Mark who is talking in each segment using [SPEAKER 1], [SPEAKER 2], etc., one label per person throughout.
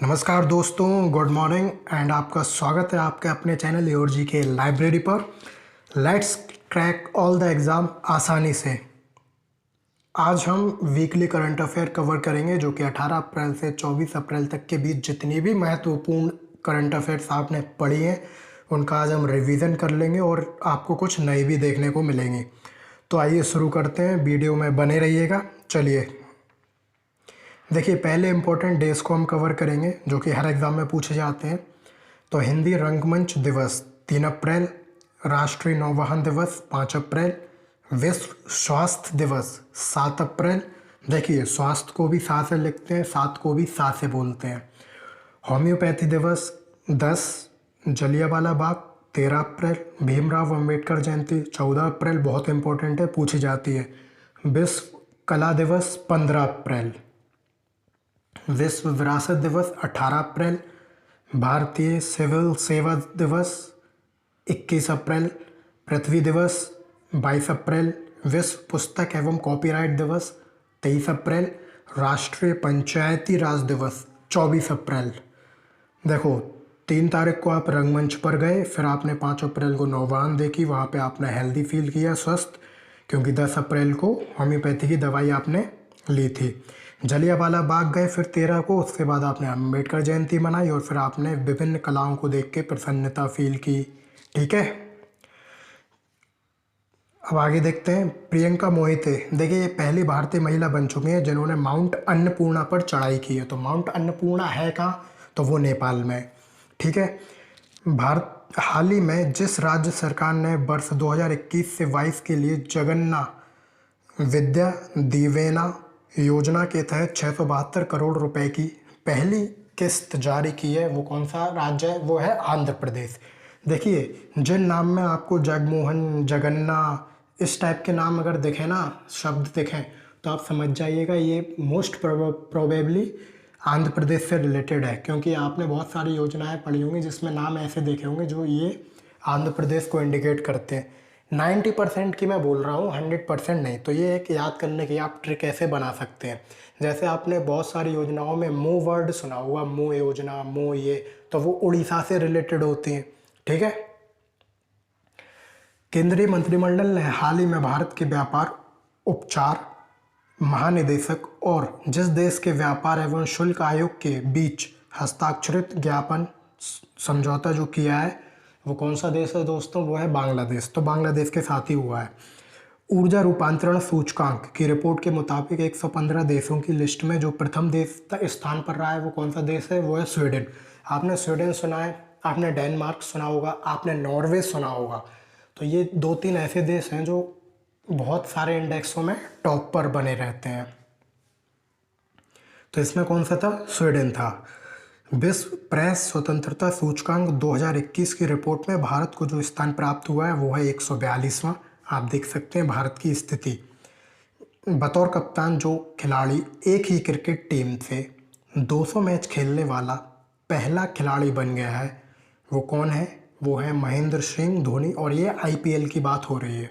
[SPEAKER 1] नमस्कार दोस्तों, good morning and आपका स्वागत है आपके अपने चैनल योर जी के लाइब्रेरी पर। Let's crack all the exam आसानी से। आज हम वीकली करंट अफेयर कवर करेंगे जो कि 18 अप्रैल से 24 अप्रैल तक के बीच जितनी भी महत्वपूर्ण करंट अफेयर्स आपने पढ़ी हैं उनका आज हम रिवीजन कर लेंगे और आपको कुछ नई भी देखने को मिलेंगी। तो आइए शुरू करते हैं, वीडियो में बने रहिएगा। चलिए देखिए, पहले इंपॉर्टेंट डेज को हम कवर करेंगे जो कि हर एग्ज़ाम में पूछे जाते हैं। तो हिंदी रंगमंच दिवस 3 अप्रैल, राष्ट्रीय नौवहन दिवस 5 अप्रैल, विश्व स्वास्थ्य दिवस 7 अप्रैल। देखिए, स्वास्थ्य को भी सा से लिखते हैं, सात को भी सा से बोलते हैं। होम्योपैथी दिवस 10, जलियांवाला बाग 13 अप्रैल, भीमराव अंबेडकर जयंती 14 अप्रैल, बहुत इंपॉर्टेंट है, पूछी जाती है। विश्व कला दिवस 15 अप्रैल, विश्व विरासत दिवस 18 अप्रैल, भारतीय सिविल सेवा दिवस 21 अप्रैल, पृथ्वी दिवस 22 अप्रैल, विश्व पुस्तक एवं कॉपीराइट दिवस 23 अप्रैल, राष्ट्रीय पंचायती राज दिवस 24 अप्रैल। देखो, 3 तारीख को आप रंगमंच पर गए, फिर आपने 5 अप्रैल को नौवहन देखी, वहाँ पे आपने हेल्दी फील किया, स्वस्थ, क्योंकि 10 अप्रैल को होम्योपैथी की दवाई आपने ली थी। जलियांवाला बाग गए फिर 13 को, उसके बाद आपने अम्बेडकर जयंती मनाई और फिर आपने विभिन्न कलाओं को देख के प्रसन्नता फील की। ठीक है, अब आगे देखते हैं। प्रियंका मोहिते, देखिए ये पहली भारतीय महिला बन चुकी हैं जिन्होंने माउंट अन्नपूर्णा पर चढ़ाई की है। तो माउंट अन्नपूर्णा है कहाँ? तो वो नेपाल में। ठीक है, भारत हाल ही में जिस राज्य सरकार ने वर्ष 2021 से 22 के लिए जगन्ना विद्या दिवेना योजना के तहत 672 करोड़ रुपए की पहली किस्त जारी की है, वो कौन सा राज्य है? वो है आंध्र प्रदेश। देखिए, जिन नाम में आपको जगमोहन, जगन्ना, इस टाइप के नाम अगर दिखे ना, शब्द दिखें, तो आप समझ जाइएगा ये मोस्ट प्रोबेबली आंध्र प्रदेश से रिलेटेड है, क्योंकि आपने बहुत सारी योजनाएं पढ़ी होंगी जिसमें नाम ऐसे देखे होंगे जो ये आंध्र प्रदेश को इंडिकेट करते हैं। 90% की मैं बोल रहा हूँ, 100% नहीं। तो ये एक याद करने की आप ट्रिक ऐसे बना सकते हैं। जैसे आपने बहुत सारी योजनाओं में मो वर्ड सुना हुआ, मो योजना, मो ये, तो वो उड़ीसा से रिलेटेड होती हैं। ठीक है, केंद्रीय मंत्रिमंडल ने हाल ही में भारत के व्यापार उपचार महानिदेशक और जिस देश के व्यापार एवं शुल्क आयोग के बीच हस्ताक्षरित ज्ञापन समझौता जो किया है, वो कौन सा देश है दोस्तों? वो है बांग्लादेश। तो बांग्लादेश के साथ ही हुआ है। ऊर्जा रूपांतरण सूचकांक की रिपोर्ट के मुताबिक 115 देशों की लिस्ट में जो प्रथम देश स्थान पर रहा है वो कौन सा देश है? वो है स्वीडन। आपने स्वीडन सुना है, आपने डेनमार्क सुना होगा, आपने नॉर्वे सुना होगा। तो ये 2-3 ऐसे देश हैं जो बहुत सारे इंडेक्सों में टॉप पर बने रहते हैं। तो इसमें कौन सा था? स्वीडन था। विश्व प्रेस स्वतंत्रता सूचकांक 2021 की रिपोर्ट में भारत को जो स्थान प्राप्त हुआ है वो है 142वां। आप देख सकते हैं भारत की स्थिति। बतौर कप्तान जो खिलाड़ी एक ही क्रिकेट टीम से 200 मैच खेलने वाला पहला खिलाड़ी बन गया है, वो कौन है? वो है महेंद्र सिंह धोनी, और ये IPL की बात हो रही है।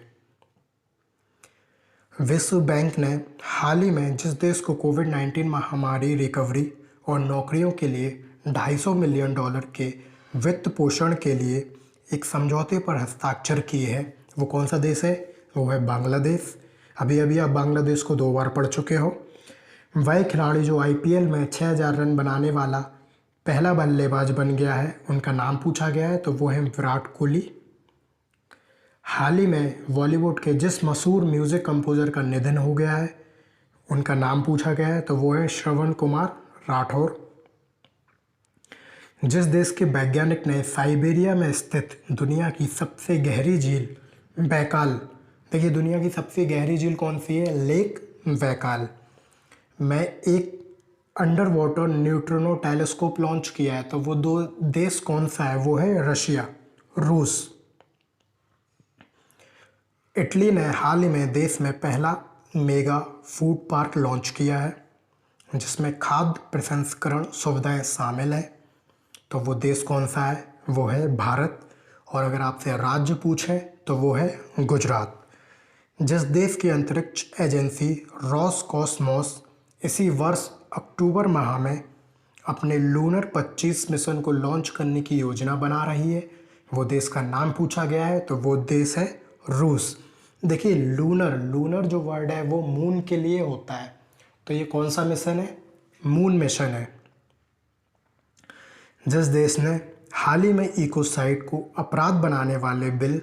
[SPEAKER 1] विश्व बैंक ने हाल ही में जिस देश को कोविड-19 महामारी रिकवरी और नौकरियों के लिए $250 मिलियन के वित्त पोषण के लिए एक समझौते पर हस्ताक्षर किए हैं, वो कौन सा देश है? वो है बांग्लादेश। अभी अभी आप बांग्लादेश को 2 बार पढ़ चुके हो। वह खिलाड़ी जो IPL में 6000 रन बनाने वाला पहला बल्लेबाज बन गया है, उनका नाम पूछा गया है, तो वो है विराट कोहली। हाल ही में बॉलीवुड के जिस मशहूर म्यूज़िक कंपोज़र का निधन हो गया है, उनका नाम पूछा गया है, तो वो है श्रवण कुमार राठौर। जिस देश के वैज्ञानिक ने साइबेरिया में स्थित दुनिया की सबसे गहरी झील बैकाल, देखिए दुनिया की सबसे गहरी झील कौन सी है? लेक बैकाल में एक under water neutrino telescope launch किया है, तो वो 2 देश कौन सा है? वो है रशिया, रूस। इटली ने हाल ही में देश में पहला मेगा फूड पार्क लॉन्च किया है जिसमें खाद्य प्रसंस्करण सुविधाएं शामिल है, तो वो देश कौन सा है? वो है भारत। और अगर आपसे राज्य पूछें तो वो है गुजरात। जिस देश की अंतरिक्ष एजेंसी रॉसकॉस्मोस इसी वर्ष अक्टूबर माह में अपने लूनर 25 मिशन को लॉन्च करने की योजना बना रही है। वो देश का नाम पूछा गया है तो वो देश है रूस। देखिए लूनर जो वर्ड है वो मून के लिए होता है, तो ये कौन सा मिशन है? मून मिशन है। जिस देश ने हाल ही में इकोसाइड को अपराध बनाने वाले बिल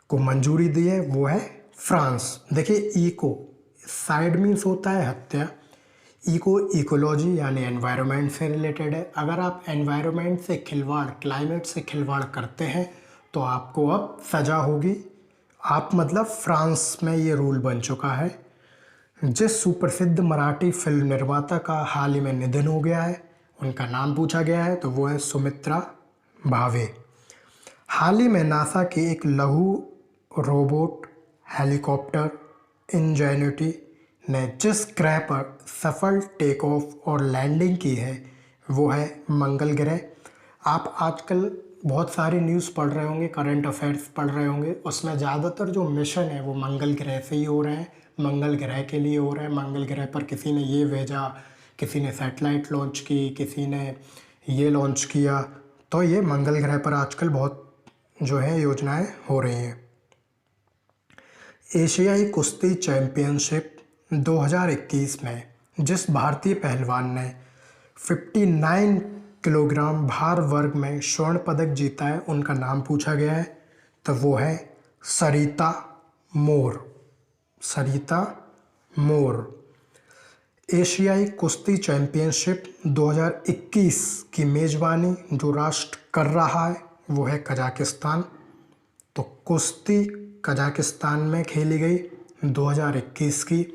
[SPEAKER 1] को मंजूरी दी है वो है फ्रांस। देखिए इको साइड मीन्स होता है हत्या, इको इकोलॉजी यानी एनवायरनमेंट से रिलेटेड है। अगर आप एनवायरनमेंट से खिलवाड़, क्लाइमेट से खिलवाड़ करते हैं तो आपको अब सज़ा होगी। आप मतलब फ्रांस में ये रूल बन चुका है। जिस सुप्रसिद्ध मराठी फिल्म निर्माता का हाल ही में निधन हो गया है, उनका नाम पूछा गया है तो वो है सुमित्रा भावे। हाल ही में नासा की एक लघु रोबोट हेलीकॉप्टर इंजेन्युटी ने जिस ग्रह पर सफल टेक ऑफ और लैंडिंग की है वो है मंगल ग्रह। आप आजकल बहुत सारी न्यूज़ पढ़ रहे होंगे, करंट अफेयर्स पढ़ रहे होंगे, उसमें ज़्यादातर जो मिशन है वो मंगल ग्रह से ही हो रहे हैं, मंगल ग्रह के लिए हो रहे हैं। मंगल ग्रह पर किसी ने ये भेजा, किसी ने सैटेलाइट लॉन्च की, किसी ने ये लॉन्च किया, तो ये मंगल ग्रह पर आजकल बहुत जो है योजनाएं हो रही हैं। एशियाई कुश्ती चैंपियनशिप 2021 में जिस भारतीय पहलवान ने 59 किलोग्राम भार वर्ग में स्वर्ण पदक जीता है उनका नाम पूछा गया है तो वो है सरिता मोर। सरिता मोर। एशियाई कुश्ती चैंपियनशिप 2021 की मेज़बानी जो राष्ट्र कर रहा है वो है कजाकिस्तान। तो कुश्ती कजाकिस्तान में खेली गई 2021 की,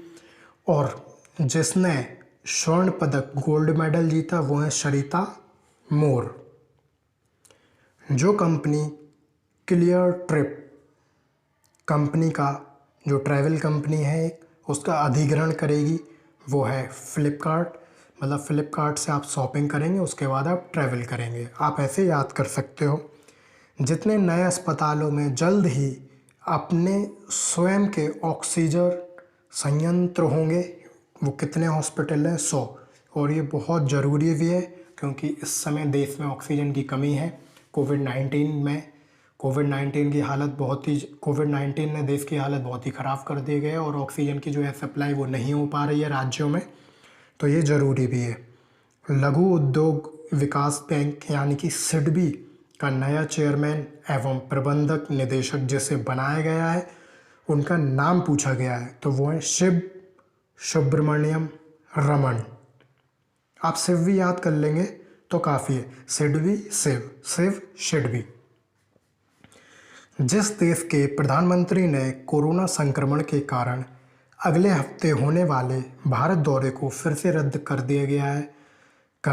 [SPEAKER 1] और जिसने स्वर्ण पदक गोल्ड मेडल जीता वो है सरिता मोर। जो कंपनी क्लियर ट्रिप कंपनी का जो ट्रैवल कंपनी है उसका अधिग्रहण करेगी वो है फ्लिपकार्ट। मतलब फ्लिपकार्ट से आप शॉपिंग करेंगे उसके बाद आप ट्रैवल करेंगे। आप ऐसे याद कर सकते हो। जितने नए अस्पतालों में जल्द ही अपने स्वयं के ऑक्सीजन संयंत्र होंगे, वो कितने हॉस्पिटल हैं? 100। और ये बहुत ज़रूरी भी है क्योंकि इस समय देश में ऑक्सीजन की कमी है। कोविड-19 की हालत कोविड-19 ने देश की हालत बहुत ही ख़राब कर दी है और ऑक्सीजन की जो है सप्लाई वो नहीं हो पा रही है राज्यों में, तो ये ज़रूरी भी है। लघु उद्योग विकास बैंक यानी कि सिडबी का नया चेयरमैन एवं प्रबंधक निदेशक जिसे बनाया गया है उनका नाम पूछा गया है तो वो है शिव सुब्रमण्यम रमन। आप शिव भी याद कर लेंगे तो काफ़ी है। सिडबी शिव शिडबी। जिस देश के प्रधानमंत्री ने कोरोना संक्रमण के कारण अगले हफ्ते होने वाले भारत दौरे को फिर से रद्द कर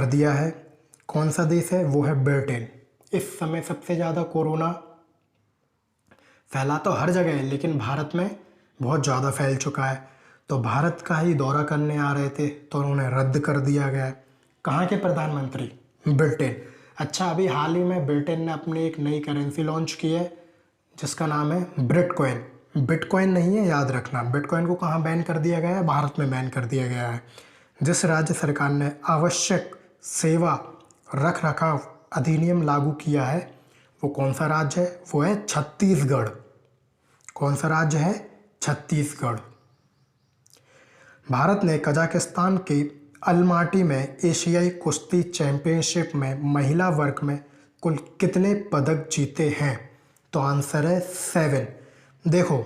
[SPEAKER 1] दिया है, कौन सा देश है? वो है ब्रिटेन। इस समय सबसे ज़्यादा कोरोना फैला तो हर जगह है लेकिन भारत में बहुत ज़्यादा फैल चुका है, तो भारत का ही दौरा करने आ रहे थे तो उन्होंने रद्द कर दिया गया। कहाँ के प्रधानमंत्री? ब्रिटेन। अच्छा, अभी हाल ही में ब्रिटेन ने अपनी एक नई करेंसी लॉन्च की है जिसका नाम है ब्रिटकॉइन। बिटकॉइन नहीं है, याद रखना। बिटकॉइन को कहाँ बैन कर दिया गया है? भारत में बैन कर दिया गया है। जिस राज्य सरकार ने आवश्यक सेवा रख रखाव अधिनियम लागू किया है वो कौन सा राज्य है? वो है छत्तीसगढ़। कौन सा राज्य है? छत्तीसगढ़। भारत ने कजाकिस्तान के अलमाटी में एशियाई कुश्ती चैंपियनशिप में महिला वर्ग में कुल कितने पदक जीते हैं? तो आंसर है 7। देखो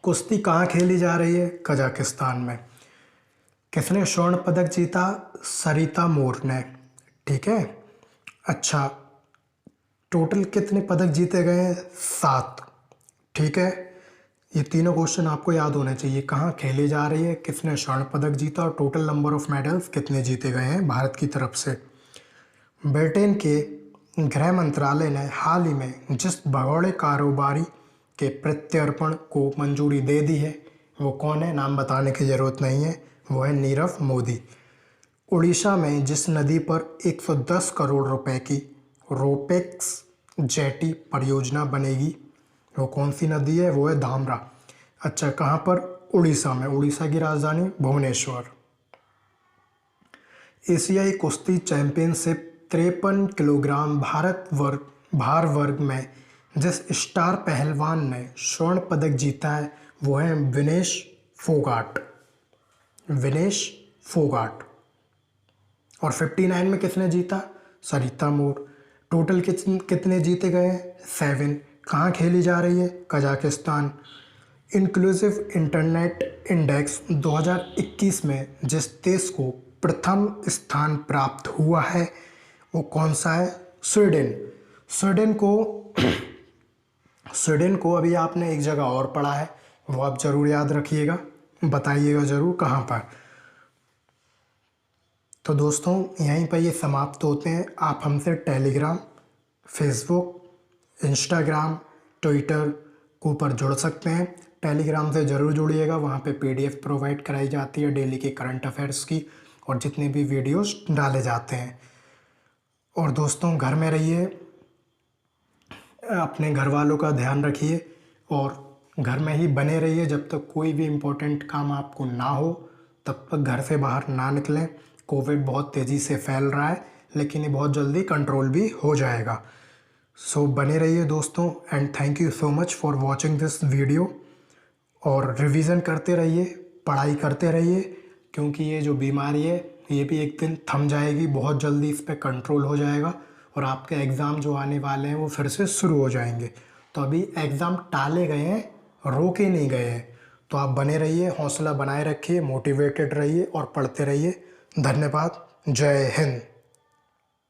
[SPEAKER 1] कुश्ती कहाँ खेली जा रही है? कजाकिस्तान में। किसने स्वर्ण पदक जीता? सरिता मोर ने। ठीक है। अच्छा, टोटल कितने पदक जीते गए हैं? 7। ठीक है। ये तीनों क्वेश्चन आपको याद होने चाहिए। कहाँ खेली जा रही है, किसने स्वर्ण पदक जीता और टोटल नंबर ऑफ मेडल्स कितने जीते गए हैं भारत की तरफ से। ब्रिटेन के गृह मंत्रालय ने हाल ही में जिस भगोड़े कारोबारी के प्रत्यर्पण को मंजूरी दे दी है वो कौन है? नाम बताने की ज़रूरत नहीं है, वो है नीरव मोदी। उड़ीसा में जिस नदी पर 110 करोड़ रुपए की रोपेक्स जेटी परियोजना बनेगी वो कौन सी नदी है? वो है धामरा। अच्छा, कहाँ पर? उड़ीसा में। उड़ीसा की राजधानी भुवनेश्वर। एशियाई कुश्ती चैंपियनशिप 53 किलोग्राम भार वर्ग में जिस स्टार पहलवान ने स्वर्ण पदक जीता है वो है विनेश फोगाट। और 59 में किसने जीता? सरिता मूर। टोटल कितने जीते गए हैं? 7। कहाँ खेली जा रही है? कजाकिस्तान। इंक्लूसिव इंटरनेट इंडेक्स 2021 में जिस देश को प्रथम स्थान प्राप्त हुआ है वो कौन सा है? स्वीडन को अभी आपने एक जगह और पढ़ा है, वो आप ज़रूर याद रखिएगा, बताइएगा ज़रूर कहाँ पर। तो दोस्तों यहीं पर ये समाप्त होते हैं। आप हमसे टेलीग्राम, फेसबुक, इंस्टाग्राम, ट्विटर के ऊपर जुड़ सकते हैं। टेलीग्राम से ज़रूर जुड़िएगा, वहाँ पे PDF प्रोवाइड कराई जाती है डेली के करंट अफेयर्स की और जितने भी वीडियोस डाले जाते हैं। और दोस्तों घर में रहिए, अपने घर वालों का ध्यान रखिए और घर में ही बने रहिए। जब तक कोई भी इम्पोर्टेंट काम आपको ना हो तब तक घर से बाहर ना निकलें। कोविड बहुत तेज़ी से फैल रहा है लेकिन ये बहुत जल्दी कंट्रोल भी हो जाएगा। सो बने रहिए दोस्तों and thank you so much for watching this video. और रिवीजन करते रहिए, पढ़ाई करते रहिए, क्योंकि ये जो बीमारी है ये भी एक दिन थम जाएगी, बहुत जल्दी इस पर कंट्रोल हो जाएगा और आपके एग्ज़ाम जो आने वाले हैं वो फिर से शुरू हो जाएंगे। तो अभी एग्ज़ाम टाले गए हैं, रोके नहीं गए हैं। तो आप बने रहिए, हौसला बनाए रखिए, मोटिवेटेड रहिए और पढ़ते रहिए। धन्यवाद। जय हिंद।